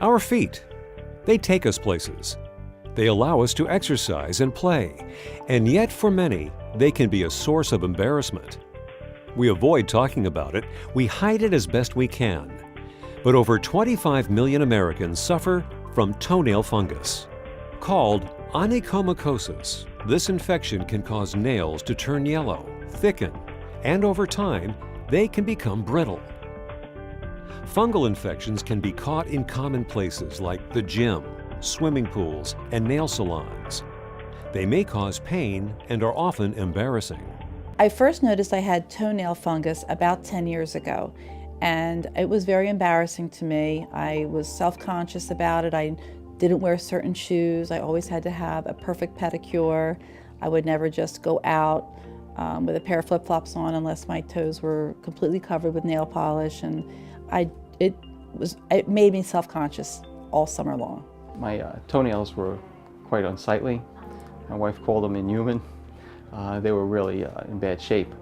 Our feet. They take us places. They allow us to exercise and play, and yet for many, they can be a source of embarrassment. We avoid talking about it, we hide it as best we can. But over 25 million Americans suffer from toenail fungus. Called onychomycosis, this infection can cause nails to turn yellow, thicken, and over time, they can become brittle. Fungal infections can be caught in common places like the gym, swimming pools, and nail salons. They may cause pain and are often embarrassing. I first noticed I had toenail fungus about 10 years ago, and it was very embarrassing to me. I was self-conscious about it. I didn't wear certain shoes. I always had to have a perfect pedicure. I would never just go out with a pair of flip-flops on unless my toes were completely covered with nail polish, and it made me self-conscious all summer long. My toenails were quite unsightly. My wife called them inhuman. They were really in bad shape.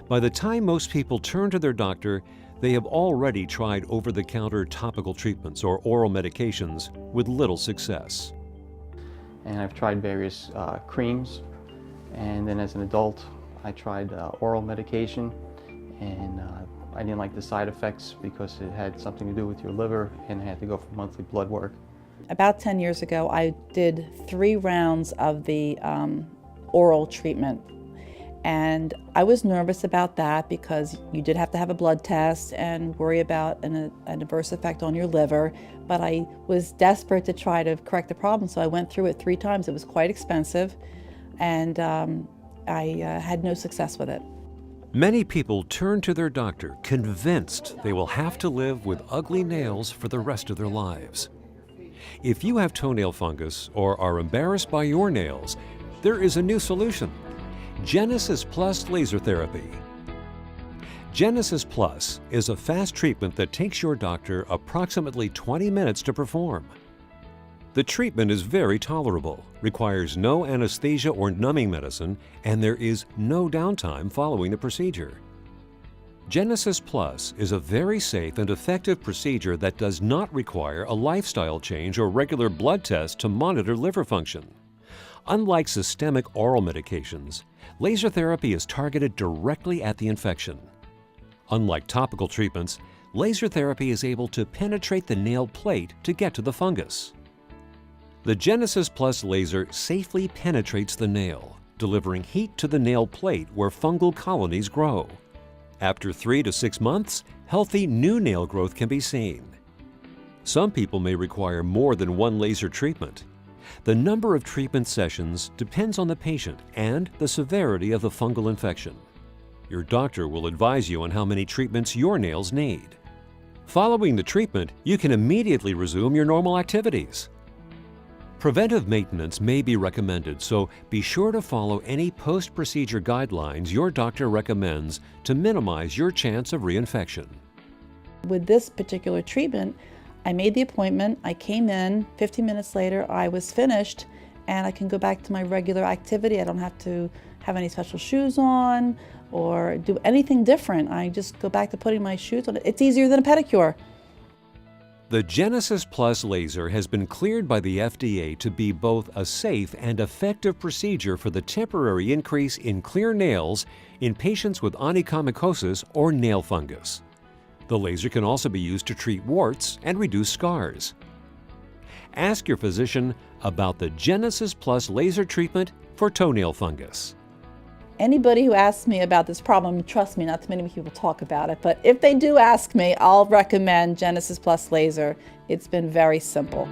By the time most people turn to their doctor, they have already tried over-the-counter topical treatments or oral medications with little success. And I've tried various creams, and then as an adult I tried oral medication, and I didn't like the side effects because it had something to do with your liver, and I had to go for monthly blood work. About 10 years ago, I did 3 rounds of the oral treatment. And I was nervous about that because you did have to have a blood test and worry about an adverse effect on your liver. But I was desperate to try to correct the problem, so I went through it 3 times. It was quite expensive, and I had no success with it. Many people turn to their doctor convinced they will have to live with ugly nails for the rest of their lives. If you have toenail fungus or are embarrassed by your nails, there is a new solution: Genesis Plus laser therapy. Genesis Plus is a fast treatment that takes your doctor approximately 20 minutes to perform. The treatment is very tolerable, requires no anesthesia or numbing medicine, and there is no downtime following the procedure. Genesis Plus is a very safe and effective procedure that does not require a lifestyle change or regular blood tests to monitor liver function. Unlike systemic oral medications, laser therapy is targeted directly at the infection. Unlike topical treatments, laser therapy is able to penetrate the nail plate to get to the fungus. The Genesis Plus laser safely penetrates the nail, delivering heat to the nail plate where fungal colonies grow. After 3 to 6 months, healthy new nail growth can be seen. Some people may require more than 1 laser treatment. The number of treatment sessions depends on the patient and the severity of the fungal infection. Your doctor will advise you on how many treatments your nails need. Following the treatment, you can immediately resume your normal activities. Preventive maintenance may be recommended, so be sure to follow any post-procedure guidelines your doctor recommends to minimize your chance of reinfection. With this particular treatment, I made the appointment, I came in, 15 minutes later I was finished, and I can go back to my regular activity. I don't have to have any special shoes on or do anything different. I just go back to putting my shoes on. It's easier than a pedicure. The Genesis Plus laser has been cleared by the FDA to be both a safe and effective procedure for the temporary increase in clear nails in patients with onychomycosis or nail fungus. The laser can also be used to treat warts and reduce scars. Ask your physician about the Genesis Plus laser treatment for toenail fungus. Anybody who asks me about this problem, trust me, not too many people talk about it, but if they do ask me, I'll recommend Genesis Plus laser. It's been very simple.